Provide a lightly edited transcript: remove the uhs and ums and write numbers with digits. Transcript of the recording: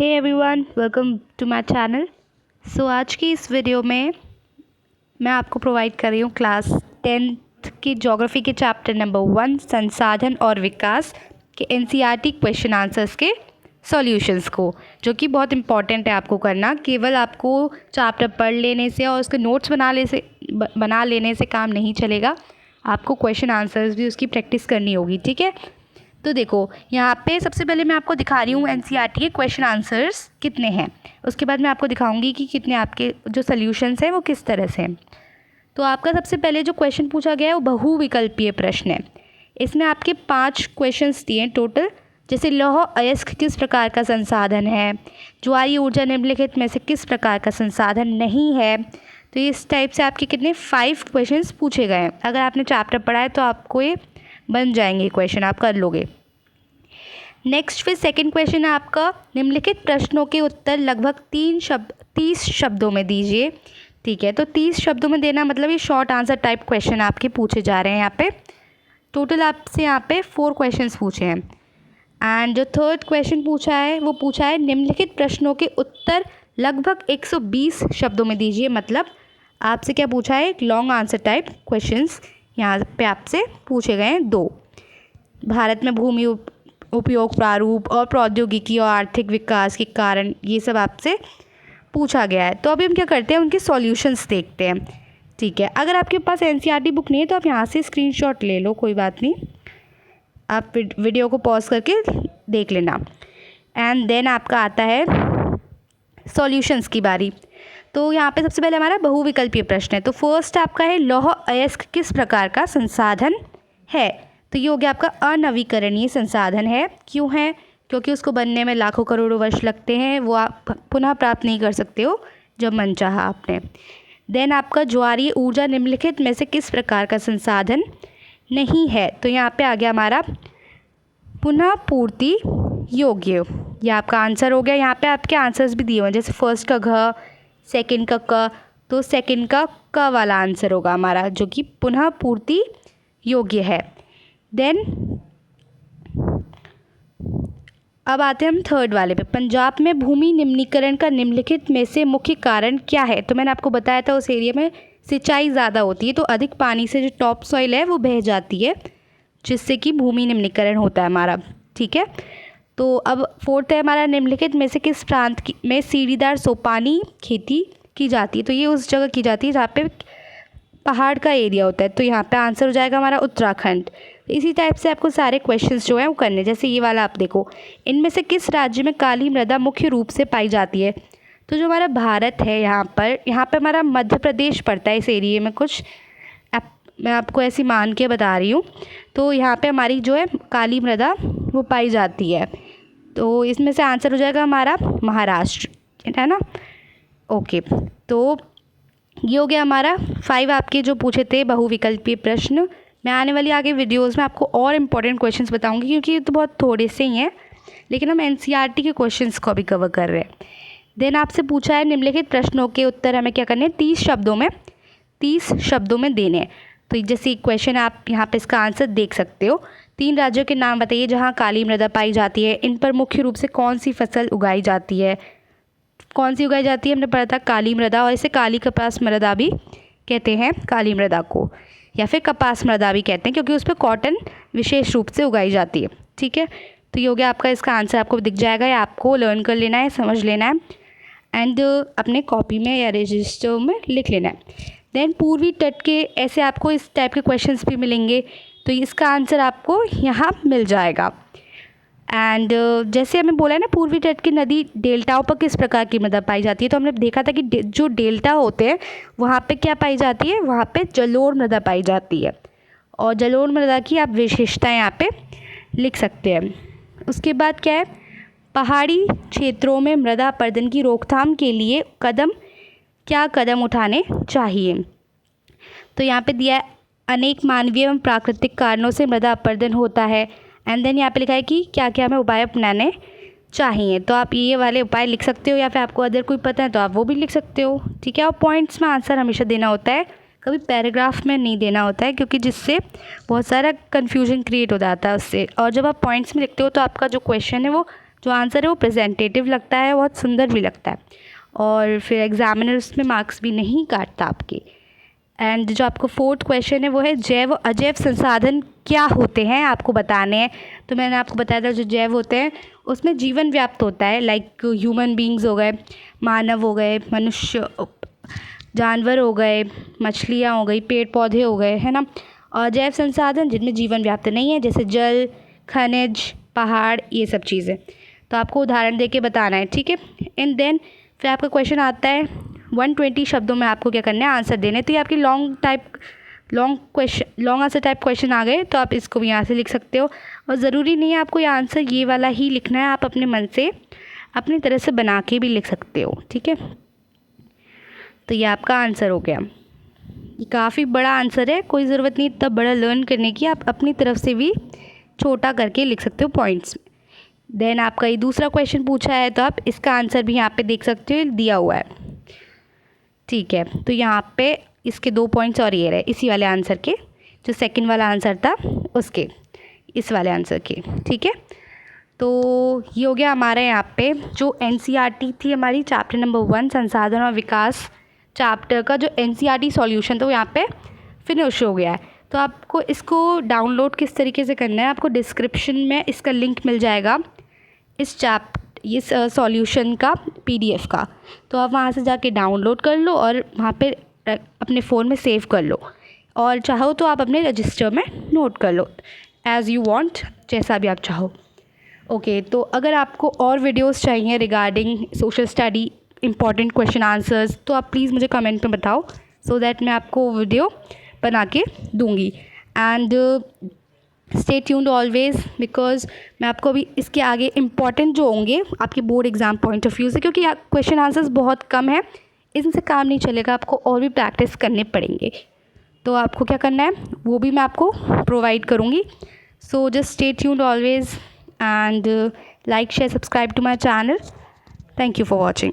Hey everyone, welcome to my channel. So आज की इस वीडियो में मैं आपको प्रोवाइड कर रही हूँ क्लास 10th की ज्योग्राफी के चैप्टर नंबर 1 संसाधन और विकास के एनसीईआरटी क्वेश्चन आंसर्स के सॉल्यूशंस को, जो कि बहुत इंपॉर्टेंट है आपको करना। केवल आपको चैप्टर पढ़ लेने से और उसके नोट्स बना लेने से काम नहीं चलेगा, आपको क्वेश्चन आंसर्स भी उसकी प्रैक्टिस करनी होगी। ठीक है, तो देखो यहाँ पे सबसे पहले मैं आपको दिखा रही हूँ एनसीईआरटी के क्वेश्चन आंसर्स कितने हैं। उसके बाद मैं आपको दिखाऊंगी कि कितने आपके जो सॉल्यूशंस हैं वो किस तरह से हैं। तो आपका सबसे पहले जो क्वेश्चन पूछा गया है वो बहुविकल्पीय प्रश्न है। इसमें आपके 5 क्वेश्चंस दिए हैं टोटल। जैसे लौह अयस्क किस प्रकार का संसाधन है, ज्वारीय ऊर्जा निम्नलिखित में से किस प्रकार का संसाधन नहीं है। तो इस टाइप से आपके कितने 5 क्वेश्चंस पूछे गए हैं। अगर आपने चैप्टर पढ़ा है तो आपको ये बन जाएंगे क्वेश्चन, आप कर लोगे। नेक्स्ट फिर सेकंड क्वेश्चन है आपका, निम्नलिखित प्रश्नों के उत्तर लगभग 30 शब्दों में दीजिए। ठीक है, तो 30 शब्दों में देना मतलब ये शॉर्ट आंसर टाइप क्वेश्चन आपके पूछे जा रहे हैं। यहाँ पे टोटल आपसे यहाँ पे 4 क्वेश्चंस पूछे हैं। एंड जो थर्ड क्वेश्चन पूछा है वो पूछा है निम्नलिखित प्रश्नों के उत्तर लगभग 120 शब्दों में दीजिए। मतलब आपसे क्या पूछा है, एक लॉन्ग आंसर टाइप क्वेश्चंस यहाँ पे आपसे पूछे गए हैं 2। भारत में भूमि उपयोग प्रारूप और प्रौद्योगिकी और आर्थिक विकास के कारण, ये सब आपसे पूछा गया है। तो अभी हम क्या करते हैं, उनके सॉल्यूशंस देखते हैं। ठीक है, अगर आपके पास एनसीईआरटी बुक नहीं है तो आप यहाँ से स्क्रीनशॉट ले लो, कोई बात नहीं, आप वीडियो को पॉज करके देख लेना। एंड देन आपका आता है सॉल्यूशंस की बारी। तो यहाँ पे सबसे पहले हमारा बहुविकल्पीय प्रश्न है। तो फर्स्ट आपका है लौह अयस्क किस प्रकार का संसाधन है। तो ये हो गया आपका अनवीकरणीय संसाधन है। क्यों है, क्योंकि उसको बनने में लाखों करोड़ों वर्ष लगते हैं, वो आप पुनः प्राप्त नहीं कर सकते हो जब मन चाहा आपने। देन आपका ज्वारीय ऊर्जा निम्नलिखित में से किस प्रकार का संसाधन नहीं है। तो यहाँ पे आ गया हमारा पुनः पूर्ति योग्य, यह आपका आंसर हो गया। यहाँ पे आपके आंसर्स भी दिए हुए हैं, जैसे फर्स्ट का घ, सेकंड का क, तो सेकंड का क वाला आंसर होगा हमारा, जो कि पुनः पूर्ति योग्य है। देन अब आते हैं हम थर्ड वाले पे, पंजाब में भूमि निम्नीकरण का निम्नलिखित में से मुख्य कारण क्या है। तो मैंने आपको बताया था उस एरिया में सिंचाई ज़्यादा होती है, तो अधिक पानी से जो टॉप सॉइल है वो बह जाती है, जिससे कि भूमि निम्नीकरण होता है हमारा। ठीक है, तो अब फोर्थ है हमारा, निम्नलिखित में से किस प्रांत में सीढ़ीदार सोपानी खेती की जाती है। तो ये उस जगह की जाती है जहाँ पे पहाड़ का एरिया होता है। तो यहाँ पे आंसर हो जाएगा हमारा उत्तराखंड। इसी टाइप से आपको सारे क्वेश्चंस जो हैं वो करने। जैसे ये वाला आप देखो, इनमें से किस राज्य में काली मृदा मुख्य रूप से पाई जाती है। तो जो हमारा भारत है यहाँ पे हमारा मध्य प्रदेश पड़ता है इस एरिए में कुछ। मैं आपको ऐसी मान के बता रही हूँ। तो यहाँ पे हमारी जो है काली मृदा वो पाई जाती है। तो इसमें से आंसर हो जाएगा हमारा महाराष्ट्र, है ना। ओके, तो ये हो गया हमारा 5 आपके जो पूछे थे बहुविकल्पीय प्रश्न। मैं आने वाली आगे वीडियोस में आपको और इम्पोर्टेंट क्वेश्चंस बताऊंगी, क्योंकि ये तो बहुत थोड़े से ही हैं, लेकिन हम एनसीईआरटी के क्वेश्चंस को भी कवर कर रहे हैं। देन आपसे पूछा है निम्नलिखित प्रश्नों के उत्तर हमें क्या करने हैं, 30 शब्दों में देने हैं। तो जैसे क्वेश्चन आप यहाँ पे इसका आंसर देख सकते हो, 3 राज्यों के नाम बताइए जहाँ काली मृदा पाई जाती है। इन पर मुख्य रूप से कौन सी फसल उगाई जाती है। कौन सी उगाई जाती है, हमने पढ़ा था काली मृदा, और इसे काली कपास मृदा भी कहते हैं, काली मृदा को, या फिर कपास मृदा भी कहते हैं, क्योंकि उस पर कॉटन विशेष रूप से उगाई जाती है। ठीक है, तो ये हो गया आपका, इसका आंसर आपको दिख जाएगा, या आपको लर्न कर लेना है, समझ लेना है, एंड अपने कॉपी में या रजिस्टर में लिख लेना है। देन पूर्वी तट के, ऐसे आपको इस टाइप के क्वेश्चंस भी मिलेंगे, तो इसका आंसर आपको यहाँ मिल जाएगा। एंड जैसे हमें बोला है ना, पूर्वी तट की नदी डेल्टाओं पर किस प्रकार की मृदा पाई जाती है। तो हमने देखा था कि जो डेल्टा होते हैं वहाँ पे क्या पाई जाती है, वहाँ पे जलोढ़ मृदा पाई जाती है, और जलोढ़ मृदा की आप विशेषताएं यहाँ पे लिख सकते हैं। उसके बाद क्या है, पहाड़ी क्षेत्रों में मृदा अपरदन की रोकथाम के लिए क्या कदम उठाने चाहिए। तो यहाँ पे दिया है, अनेक मानवीय एवं प्राकृतिक कारणों से मृदा अपरदन होता है। एंड देन यहाँ पे लिखा है कि क्या क्या हमें उपाय अपनाने चाहिए। तो आप ये वाले उपाय लिख सकते हो, या फिर आपको अदर कोई पता है तो आप वो भी लिख सकते हो। ठीक है, और पॉइंट्स में आंसर हमेशा देना होता है, कभी पैराग्राफ में नहीं देना होता है, क्योंकि जिससे बहुत सारा कन्फ्यूजन क्रिएट हो जाता है उससे। और जब आप पॉइंट्स में लिखते हो तो आपका जो क्वेश्चन है वो जो आंसर है वो प्रेजेंटेटिव लगता है, बहुत सुंदर भी लगता है, और फिर एग्जामिनर उसमें मार्क्स भी नहीं काटता आपके। एंड जो आपको फोर्थ क्वेश्चन है वो है जैव अजैव संसाधन क्या होते हैं, आपको बताने हैं। तो मैंने आपको बताया था जो जैव होते हैं उसमें जीवन व्याप्त होता है, लाइक ह्यूमन बींग्स हो गए, मानव हो गए, मनुष्य, जानवर हो गए, मछलियाँ हो गई, पेड़ पौधे हो गए, है ना। और जैव संसाधन जिनमें जीवन व्याप्त नहीं है, जैसे जल, खनिज, पहाड़, ये सब चीज़ें। तो आपको उदाहरण दे के बताना है, ठीक है। एंड देन फिर आपका क्वेश्चन आता है 120 शब्दों में आपको क्या करना है, आंसर देने। तो ये आपकी लॉन्ग आंसर टाइप क्वेश्चन आ गए, तो आप इसको भी यहाँ से लिख सकते हो। और ज़रूरी नहीं है आपको ये आंसर ये वाला ही लिखना है, आप अपने मन से अपनी तरह से बना के भी लिख सकते हो, ठीक है। तो ये आपका आंसर हो गया। ये काफ़ी बड़ा आंसर है, कोई ज़रूरत नहीं इतना बड़ा लर्न करने की, आप अपनी तरफ से भी छोटा करके लिख सकते हो पॉइंट्स। देन आपका ये दूसरा क्वेश्चन पूछा है, तो आप इसका आंसर भी यहाँ पे देख सकते हो, दिया हुआ है, ठीक है। तो यहाँ पे इसके 2 पॉइंट्स और ये रहे इसी वाले आंसर के, जो सेकंड वाला आंसर था उसके, इस वाले आंसर के, ठीक है। तो ये हो गया हमारे यहाँ पे जो NCERT थी हमारी, चैप्टर नंबर 1 संसाधन और विकास चैप्टर का जो NCERT सॉल्यूशन था वो यहाँ पे फिनिश हो गया है। तो आपको इसको डाउनलोड किस तरीके से करना है, आपको डिस्क्रिप्शन में इसका लिंक मिल जाएगा, इस सॉल्यूशन का PDF का। तो आप वहाँ से जाके डाउनलोड कर लो और वहाँ पे अपने फ़ोन में सेव कर लो, और चाहो तो आप अपने रजिस्टर में नोट कर लो, एज़ यू वांट, जैसा भी आप चाहो। ओके, तो अगर आपको और वीडियोस चाहिए regarding social study important question answers, तो आप प्लीज़ मुझे कमेंट में बताओ, सो दैट मैं आपको वीडियो बना के दूँगी। And stay tuned always, because मैं आपको अभी इसके आगे इम्पॉर्टेंट जो होंगे आपके board exam point of view से, क्योंकि क्वेश्चन आंसर्स बहुत कम है, इनसे काम नहीं चलेगा, आपको और भी प्रैक्टिस करने पड़ेंगे। तो आपको क्या करना है वो भी मैं आपको प्रोवाइड करूँगी। So just stay tuned always and like, share, subscribe to my channel. Thank you for watching.